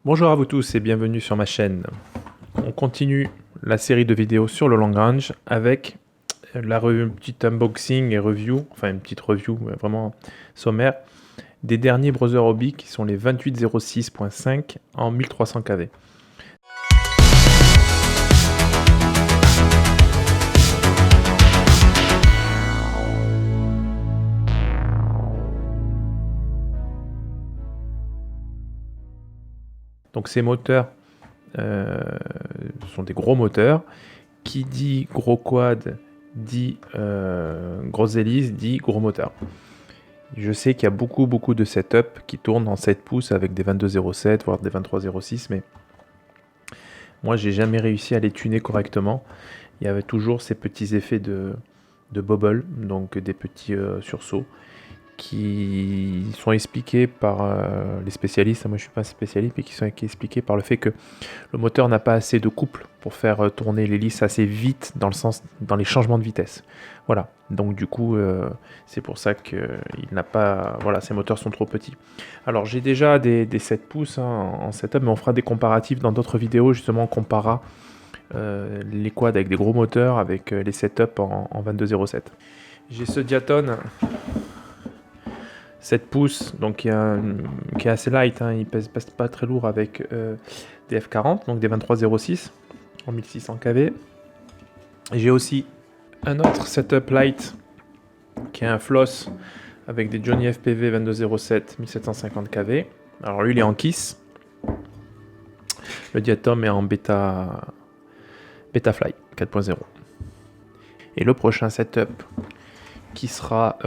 Bonjour à vous tous et bienvenue sur ma chaîne. On continue la série de vidéos sur le long range avec une petite unboxing et review, enfin une petite review vraiment sommaire, des derniers Brother Hobby qui sont les 2806.5 en 1300 kV. Donc ces moteurs sont des gros moteurs. Qui dit gros quad dit grosse hélice dit gros moteur. Je sais qu'il y a beaucoup de setup qui tournent en 7 pouces avec des 22.07 voire des 23.06, mais moi j'ai jamais réussi à les tuner correctement. Il y avait toujours ces petits effets de bubble, donc des petits sursauts qui sont expliqués par les spécialistes. Moi je suis pas spécialiste, mais qui sont expliqués par le fait que le moteur n'a pas assez de couple pour faire tourner l'hélice assez vite dans les changements de vitesse. Voilà, donc du coup c'est pour ça qu'il n'a pas, voilà, ces moteurs sont trop petits. Alors j'ai déjà des 7 pouces en setup, mais on fera des comparatifs dans d'autres vidéos. Justement on comparera les quads avec des gros moteurs avec les setups en 22.07. J'ai ce Diaton 7 pouces, donc qui est assez light, hein, il pèse pas très lourd, avec des F40, donc des 23.06 en 1600 kV. J'ai aussi un autre setup light qui est un floss avec des Johnny FPV 22.07 1750 kV. Alors lui il est en KISS, le Diatom est en Betafly 4.0. Et le prochain setup qui sera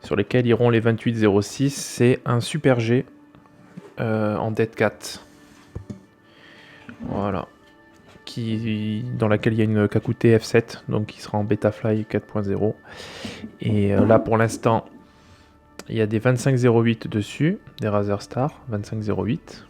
sur lesquels iront les 28.06, c'est un Super G en Dead Cat. Voilà. Dans laquelle il y a une Kakute F7, donc qui sera en Betafly 4.0. Et là pour l'instant, il y a des 25.08 dessus, des Razer Star 25.08.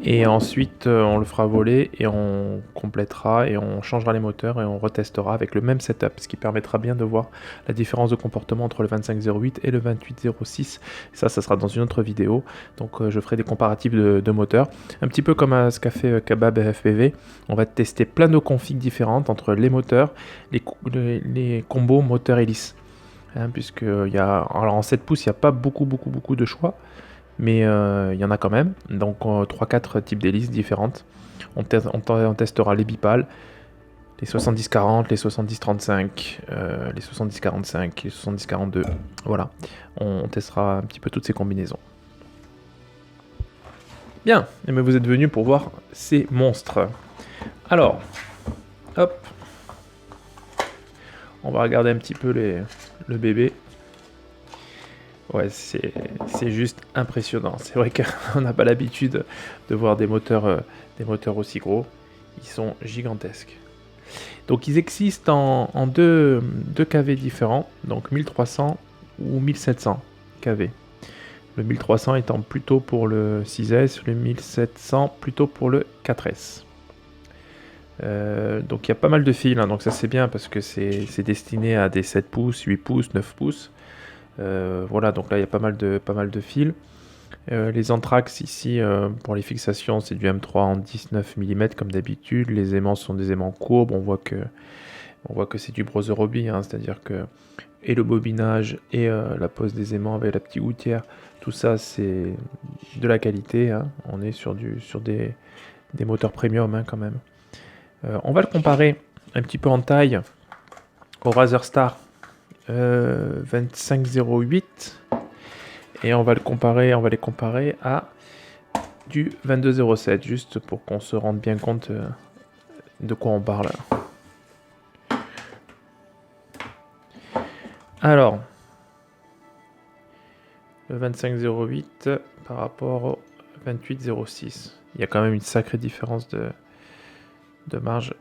Et ensuite on le fera voler et on complétera et on changera les moteurs et on retestera avec le même setup, ce qui permettra bien de voir la différence de comportement entre le 25.08 et le 28.06. Ça sera dans une autre vidéo, donc je ferai des comparatifs de moteurs, un petit peu comme ce qu'a fait Kabab FPV. On va tester plein de configs différentes entre les moteurs, les combos moteur hélice, hein, puisque alors en 7 pouces il n'y a pas beaucoup de choix, mais il y en a quand même, donc 3-4 types d'hélices différentes. On testera les bipales, les 70-40, les 70-35, les 70-45, les 70-42, voilà. On testera un petit peu toutes ces combinaisons. Bien, et bien vous êtes venus pour voir ces monstres. Alors, hop, on va regarder un petit peu le bébé. Ouais, c'est juste impressionnant. C'est vrai qu'on n'a pas l'habitude de voir des moteurs aussi gros. Ils sont gigantesques. Donc ils existent en deux kV différents, donc 1300 ou 1700 kV. Le 1300 étant plutôt pour le 6S, le 1700 plutôt pour le 4S. Donc il y a pas mal de fils, hein, donc ça c'est bien parce que c'est destiné à des 7 pouces, 8 pouces, 9 pouces. Voilà, donc là il y a pas mal de fils. Les anthrax ici, pour les fixations, c'est du M3 en 19 mm comme d'habitude. Les aimants sont des aimants courbes. On voit que c'est du Brother Hobby, hein, c'est-à-dire que et le bobinage et la pose des aimants avec la petite gouttière, tout ça c'est de la qualité, hein. On est sur des moteurs premium, hein, quand même. On va le comparer un petit peu en taille au Razer Star 2508, et on va les comparer à du 2207, juste pour qu'on se rende bien compte de quoi on parle. Alors, le 2508 par rapport au 2806, il y a quand même une sacrée différence de marge,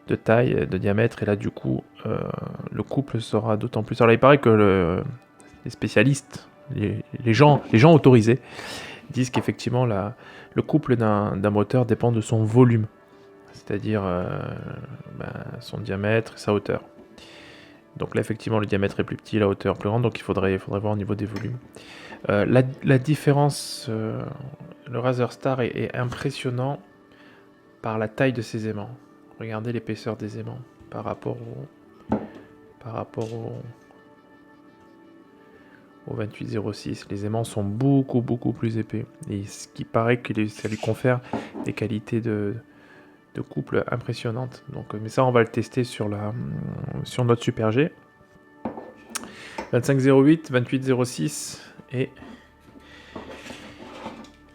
de taille, de diamètre, et là du coup le couple sera d'autant plus. Alors il paraît que les spécialistes, les gens autorisés disent qu'effectivement le couple d'un moteur dépend de son volume, c'est-à-dire son diamètre et sa hauteur. Donc là, effectivement, le diamètre est plus petit, la hauteur plus grande, donc il faudrait voir au niveau des volumes. La différence, le Razer Star est impressionnant par la taille de ses aimants. Regardez l'épaisseur des aimants par rapport au 2806. Les aimants sont beaucoup plus épais. Et ce qui paraît que ça lui confère des qualités de couple impressionnantes. Donc, mais ça, on va le tester sur notre Super G. 2508, 2806 et...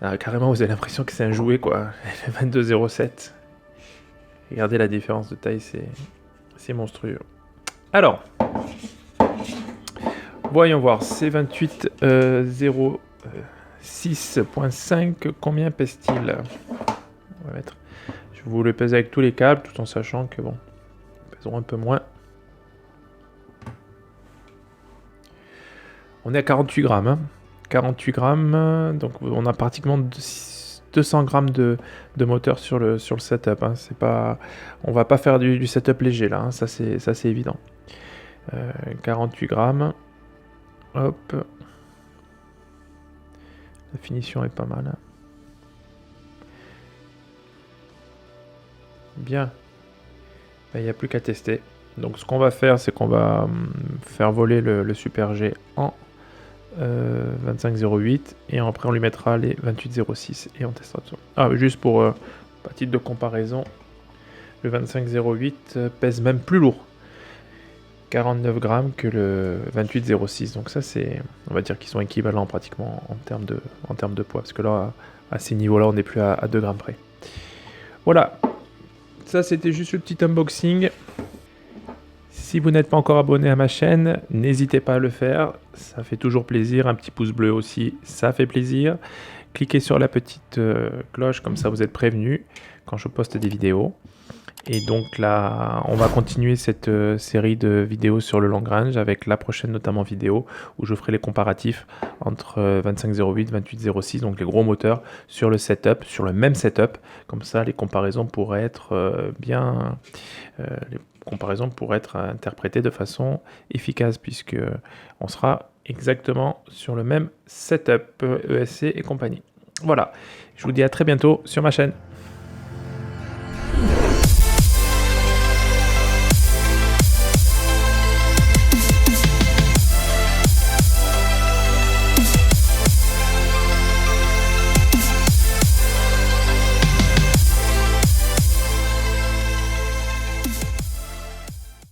Ah, carrément, vous avez l'impression que c'est un jouet, quoi. 2207. Regardez la différence de taille, c'est monstrueux. Alors, voyons voir, c'est 2806.5, combien pèse-t-il? On va mettre... Je vais vous le peser avec tous les câbles, tout en sachant que, bon, ils pèseront un peu moins. On est à 48 grammes, hein. 48 grammes, donc on a pratiquement 200 grammes de moteur sur le setup. Hein. C'est pas, on va pas faire du setup léger là, hein. Ça c'est évident. 48 grammes. Hop. La finition est pas mal. Hein. Bien. Il n'y a plus qu'à tester. Donc ce qu'on va faire, c'est qu'on va faire voler le Super G en 2508 et après on lui mettra les 2806 et on testera tout ça. Ah, juste pour à titre de comparaison, le 2508 pèse même plus lourd, 49 grammes que le 2806. Donc ça c'est, on va dire qu'ils sont équivalents pratiquement en termes de poids, parce que là à ces niveaux-là on n'est plus à 2 grammes près. Voilà, ça c'était juste le petit unboxing. Si vous n'êtes pas encore abonné à ma chaîne, n'hésitez pas à le faire, ça fait toujours plaisir. Un petit pouce bleu aussi, ça fait plaisir. Cliquez sur la petite cloche, comme ça vous êtes prévenus quand je poste des vidéos. Et donc là, on va continuer cette série de vidéos sur le long range avec la prochaine notamment vidéo où je ferai les comparatifs entre 2508, 2806, donc les gros moteurs sur le setup, sur le même setup. Comme ça, les comparaisons pourraient être interprétées de façon efficace puisque on sera exactement sur le même setup ESC et compagnie. Voilà, je vous dis à très bientôt sur ma chaîne.